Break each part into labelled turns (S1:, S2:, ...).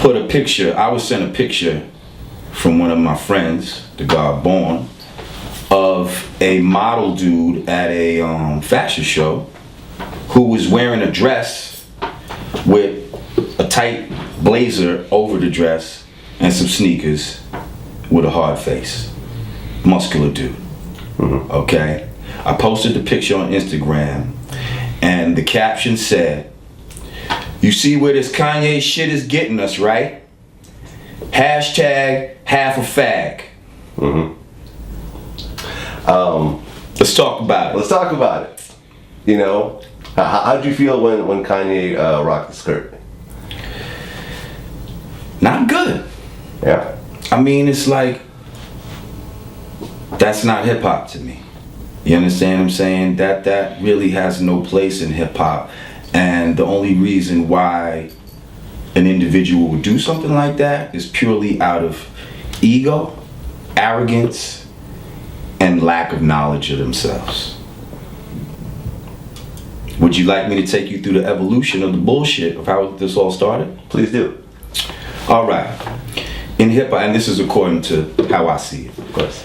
S1: put a picture. I was sent a picture from one of my friends, the God Born, of a model dude at a fashion show who was wearing a dress with a tight blazer over the dress and some sneakers with a hard face. Muscular dude. Mm-hmm. Okay? I posted the picture on Instagram and the caption said, "You see where this Kanye shit is getting us, right? Hashtag half a fag."
S2: Mm-hmm.
S1: Let's talk about it.
S2: Let's talk about it. You know, how'd you feel when Kanye rocked the skirt?
S1: Not good.
S2: Yeah.
S1: I mean, it's like, that's not hip hop to me. You understand what I'm saying? That really has no place in hip hop. And the only reason why an individual would do something like that is purely out of ego, arrogance, and lack of knowledge of themselves. Would you like me to take you through the evolution of the bullshit of how this all started?
S2: Please do.
S1: All right. In hip hop, and this is according to how I see it.
S2: Of course.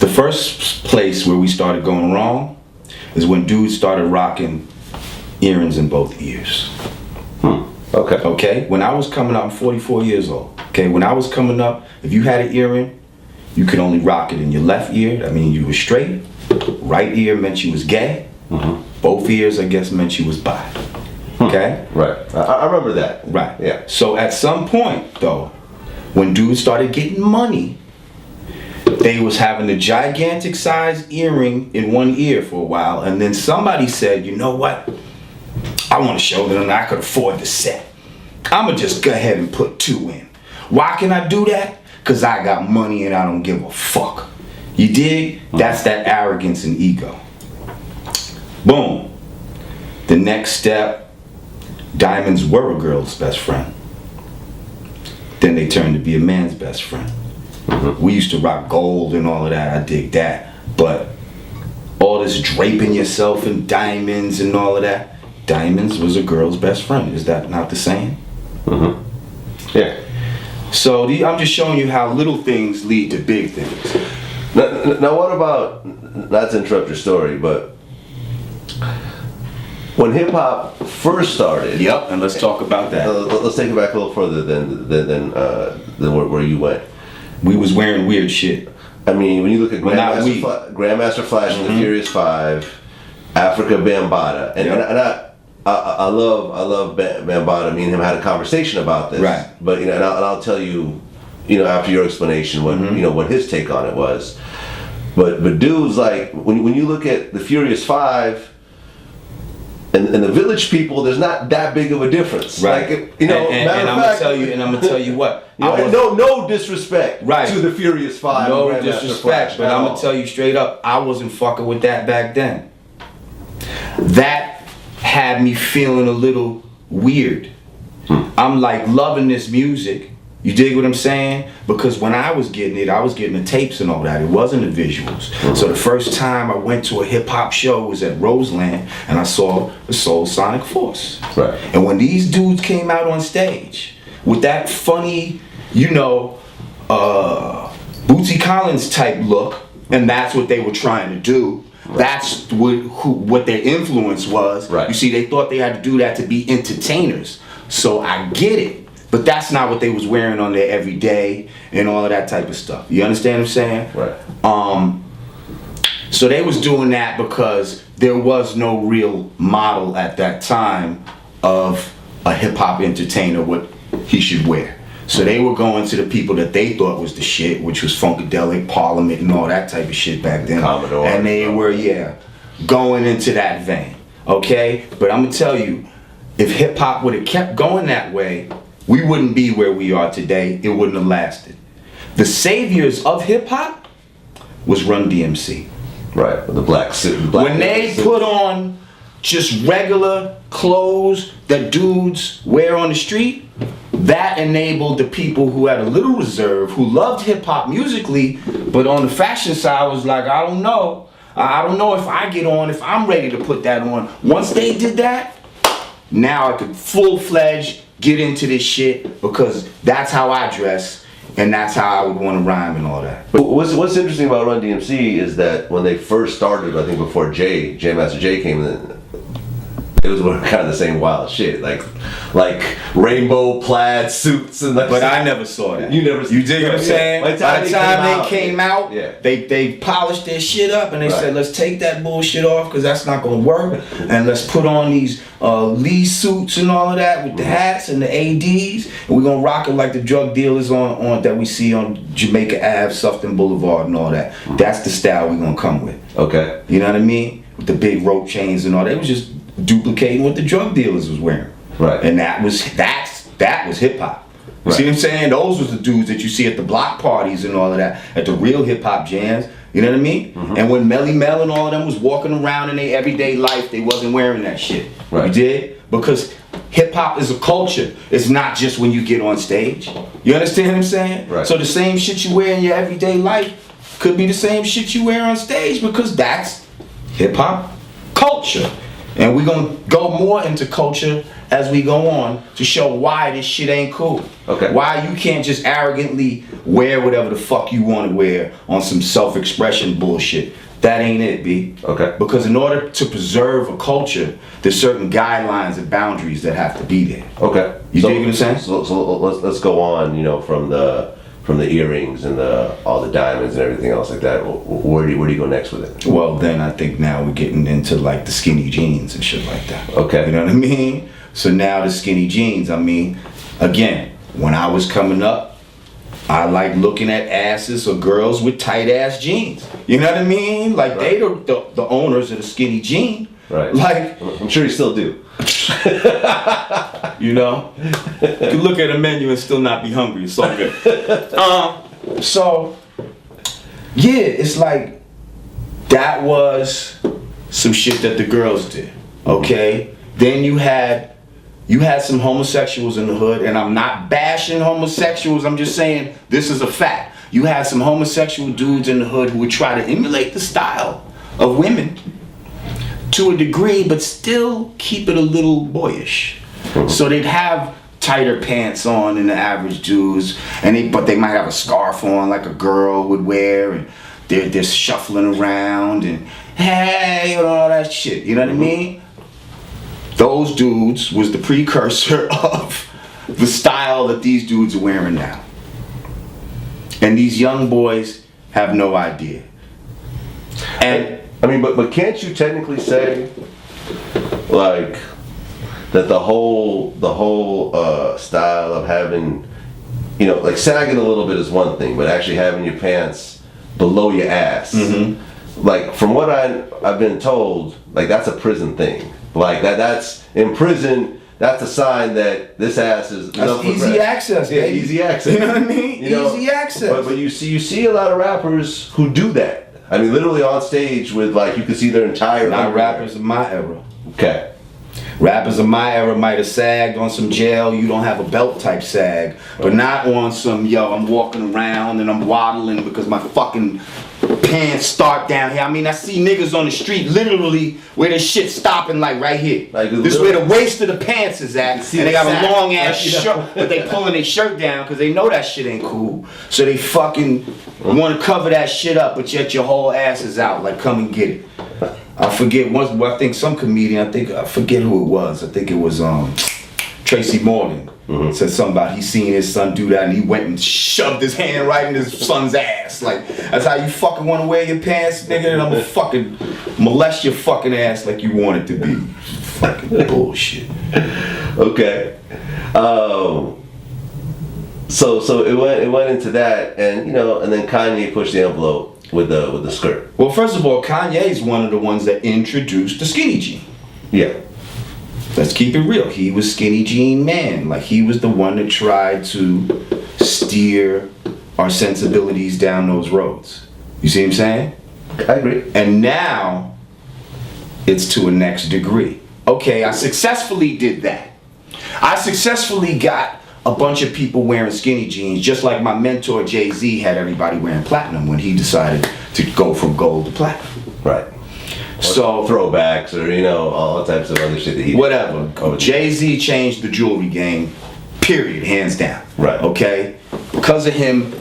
S1: The first place where we started going wrong is when dudes started rocking earrings in both ears.
S2: Okay.
S1: Okay? When I was coming up, I'm 44 years old. Okay? When I was coming up, if you had an earring, you could only rock it in your left ear. That means you were straight. Right ear meant you was gay. Mm-hmm. Both ears, I guess, meant you was bi. Okay?
S2: Right. I remember that.
S1: Right.
S2: Yeah.
S1: So at some point, though, when dudes started getting money, they was having a gigantic size earring in one ear for a while, and then somebody said, "You know what? I want to show them I could afford the set. I'ma just go ahead and put two in. Why can I do that? Cause I got money and I don't give a fuck." You dig? That's that arrogance and ego. Boom. The next step, diamonds were a girl's best friend. Then they turned to be a man's best friend. Mm-hmm. We used to rock gold and all of that. I dig that. But all this draping yourself in diamonds and all of that, diamonds was a girl's best friend. Is that not the same?
S2: Mm-hmm. Yeah.
S1: So I'm just showing you how little things lead to big things.
S2: Now what about, not to interrupt your story, but when hip hop first started.
S1: Yep, and let's talk about that.
S2: Let's take it back a little further than where you went.
S1: We was wearing weird shit.
S2: I mean, when you look at Grandmaster Flash and the Furious Five, Africa Bambaataa, and I love Bambaataa. Me and him had a conversation about this.
S1: Right.
S2: But and I'll tell you, after your explanation, what what his take on it was. But dudes, like when you look at the Furious Five and the Village People, there's not that big of a difference.
S1: Right.
S2: Like,
S1: and I'm gonna tell you what.
S2: No disrespect to the Furious Five.
S1: No disrespect, but I'm gonna tell you straight up, I wasn't fucking with that back then. That had me feeling a little weird. I'm like loving this music. You dig what I'm saying? Because when I was getting it, I was getting the tapes and all that. It wasn't the visuals. So the first time I went to a hip hop show was at Roseland, and I saw the Soul Sonic Force.
S2: Right.
S1: And when these dudes came out on stage with that funny, Bootsy Collins type look, and that's what they were trying to do. Right. That's what their influence was.
S2: Right.
S1: You see, they thought they had to do that to be entertainers. So I get it. But that's not what they was wearing on there every day and all of that type of stuff. You understand what I'm saying?
S2: Right.
S1: So they was doing that because there was no real model at that time of a hip hop entertainer what he should wear. So they were going to the people that they thought was the shit, which was Funkadelic, Parliament, and all that type of shit back then.
S2: Commodore.
S1: And they were, going into that vein. Okay? But I'm gonna tell you, if hip hop would have kept going that way, we wouldn't be where we are today. It wouldn't have lasted. The saviors of hip hop was Run DMC.
S2: Right, the black suit.
S1: When they put on just regular clothes that dudes wear on the street, that enabled the people who had a little reserve, who loved hip hop musically, but on the fashion side was like, I don't know if I get on, if I'm ready to put that on. Once they did that, now I could full-fledged get into this shit because that's how I dress and that's how I would want to rhyme and all that.
S2: But what's interesting about Run DMC is that when they first started, I think before Master Jay came in, it was kind of the same wild shit, like rainbow plaid suits and like.
S1: But I never saw that.
S2: You never.
S1: You dig what I'm saying?
S2: By
S1: the time they came out,
S2: yeah.
S1: they polished their shit up and they
S2: Right.
S1: said, let's take that bullshit off because that's not gonna work, and let's put on these Lee suits and all of that with the hats and the ADs, and we're gonna rock it like the drug dealers on that we see on Jamaica Ave, Sufton Boulevard, and all that. That's the style we're gonna come with.
S2: Okay.
S1: You know what I mean? With the big rope chains and all that. It was just duplicating what the drug dealers was wearing.
S2: Right.
S1: And that was hip hop. You see what I'm saying? Those was the dudes that you see at the block parties and all of that, at the real hip hop jams. You know what I mean? And when Melly Mel and all of them was walking around in their everyday life, they wasn't wearing that shit.
S2: Right.
S1: You did? Because hip hop is a culture. It's not just when you get on stage. You understand what I'm saying?
S2: Right.
S1: So the same shit you wear in your everyday life could be the same shit you wear on stage because that's hip hop culture. And we're gonna go more into culture as we go on to show why this shit ain't cool.
S2: Okay.
S1: Why you can't just arrogantly wear whatever the fuck you want to wear on some self-expression bullshit. That ain't it, B.
S2: Okay.
S1: Because in order to preserve a culture, there's certain guidelines and boundaries that have to be there.
S2: Okay.
S1: You dig what I'm saying?
S2: So let's go on. You know, from the earrings and all the diamonds and everything else like that. Where do you go next with it?
S1: Well, then I think now we're getting into like the skinny jeans and shit like that.
S2: Okay.
S1: You know what I mean? So now the skinny jeans, I mean, again, when I was coming up, I like looking at asses or girls with tight ass jeans. You know what I mean? Like they the owners of the skinny jean.
S2: Right.
S1: Like
S2: I'm sure you still do.
S1: You know, you can look at a menu and still not be hungry. It's so good. So yeah, it's like that was some shit that the girls did. Okay, then you had some homosexuals in the hood, and I'm not bashing homosexuals. I'm just saying this is a fact. You had some homosexual dudes in the hood who would try to emulate the style of women to a degree, but still keep it a little boyish. So they'd have tighter pants on than the average dudes, but they might have a scarf on like a girl would wear, and they're shuffling around and hey and all that shit. You know what I mean? Those dudes was the precursor of the style that these dudes are wearing now. And these young boys have no idea. And
S2: I mean, but can't you technically say, like, that the whole style of having, you know, like sagging a little bit is one thing, but actually having your pants below your ass, like from what I've been told, like that's a prison thing. Like that's in prison. That's a sign that this ass is
S1: that's easy access.
S2: Yeah,
S1: baby.
S2: easy access.
S1: You know what I mean?
S2: You know,
S1: easy access.
S2: But you see a lot of rappers who do that. I mean, literally on stage with like you can see their entire.
S1: Not rappers of my era.
S2: Okay.
S1: Rappers of my era might have sagged on some jail, you don't have a belt type sag, but not on some, yo, I'm walking around and I'm waddling because my fucking pants start down here. I mean, I see niggas on the street literally where their shit stopping like right here.
S2: Like
S1: this is where the waist of the pants is at, and they got
S2: sack,
S1: a long ass
S2: like, you know.
S1: shirt, but they pulling their shirt down because they know that shit ain't cool. So they fucking want to cover that shit up, but yet your whole ass is out, like come and get it. I forget once. I think some comedian. I forget who it was. I think it was Tracy Morgan. Said something about he seen his son do that and he went and shoved his hand right in his son's ass. Like that's how you fucking want to wear your pants, nigga. And I'm gonna fucking molest your fucking ass like you want it to be. Fucking bullshit.
S2: Okay. So it went into that, and you know, and then Kanye pushed the envelope with the skirt.
S1: Well, first of all, Kanye's one of the ones that introduced the skinny jean.
S2: Yeah.
S1: Let's keep it real. He was skinny jean man. Like he was the one that tried to steer our sensibilities down those roads. You see what I'm saying?
S2: I agree.
S1: And now it's to a next degree. Okay, I successfully did that. I successfully got a bunch of people wearing skinny jeans, just like my mentor Jay-Z had everybody wearing platinum when he decided to go from gold to platinum.
S2: Right.
S1: So
S2: throwbacks or you know all types of other shit that he
S1: whatever. Jay-Z changed the jewelry game period, hands down.
S2: Right.
S1: Okay? Because of him,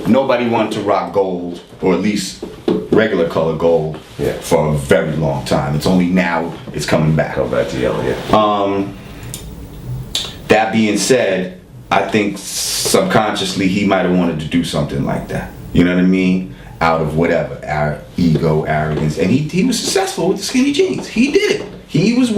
S1: nobody wanted to rock gold, or at least regular color gold, for a very long time. It's only now it's coming back.
S2: Come back to yellow, yeah.
S1: That being said, I think subconsciously he might have wanted to do something like that. You know what I mean? Out of whatever, our ego, arrogance. And he was successful with the skinny jeans. He did it. He was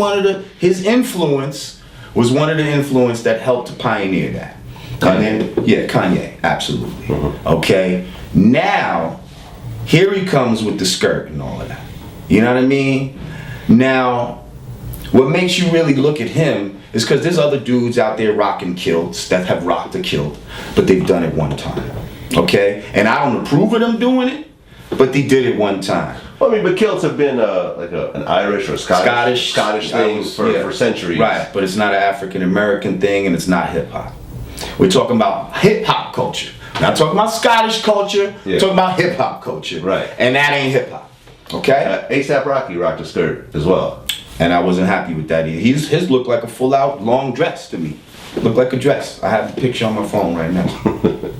S1: his influence was one of the influence that helped to pioneer that.
S2: Kanye?
S1: Kanye, absolutely.
S2: Mm-hmm.
S1: Okay, now, here he comes with the skirt and all of that. You know what I mean? Now, what makes you really look at him is because there's other dudes out there rocking kilts that have rocked a kilt, but they've done it one time. Okay? And I don't approve of them doing it, but they did it one time.
S2: Well, I mean, but kilts have been an Irish or Scottish thing for centuries.
S1: Right, but it's not an African American thing, and it's not hip hop. We're talking about hip hop culture. We're not talking about Scottish culture. We're talking about hip hop culture.
S2: Right.
S1: And that ain't hip hop. Okay?
S2: A$AP Rocky rocked a skirt as well.
S1: And I wasn't happy with that either. His looked like a full out long dress to me. Looked like a dress. I have the picture on my phone right now.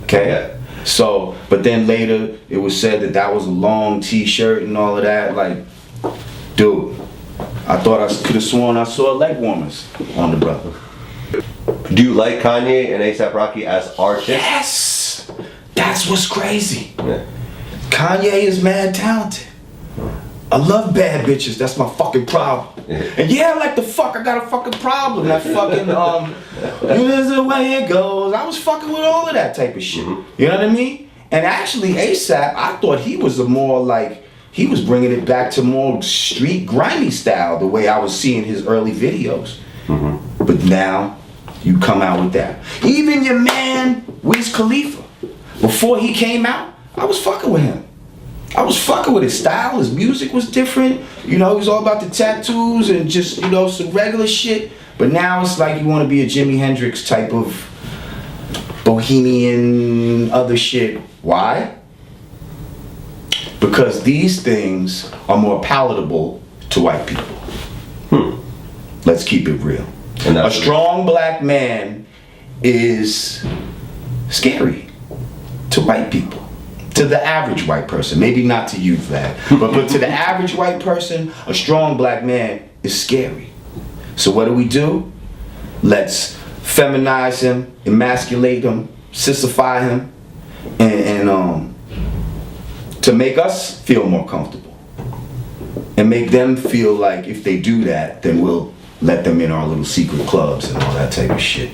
S1: Okay?
S2: Yeah.
S1: So, but then later it was said that was a long t-shirt and all of that. Like, dude, I thought I could have sworn I saw leg warmers on the brother.
S2: Do you like Kanye and A$AP Rocky as artists?
S1: Yes! That's what's crazy.
S2: Yeah.
S1: Kanye is mad talented. I love bad bitches. That's my fucking problem. And yeah, like the fuck, I got a fucking problem. That fucking, this is the way it goes. I was fucking with all of that type of shit.
S2: Mm-hmm.
S1: You know what I mean? And actually, A$AP, I thought he was he was bringing it back to more street grimy style, the way I was seeing his early videos.
S2: Mm-hmm.
S1: But now, you come out with that. Even your man, Wiz Khalifa, before he came out, I was fucking with him. I was fucking with his style, his music was different. You know, he was all about the tattoos and just, you know, some regular shit. But now it's like you want to be a Jimi Hendrix type of bohemian other shit. Why? Because these things are more palatable to white people. Let's keep it real. A strong black man is scary to white people. To the average white person, maybe not to you, Vlad, but to the average white person, a strong black man is scary. So what do? Let's feminize him, emasculate him, sissify him, and to make us feel more comfortable, and make them feel like if they do that, then we'll let them in our little secret clubs and all that type of shit.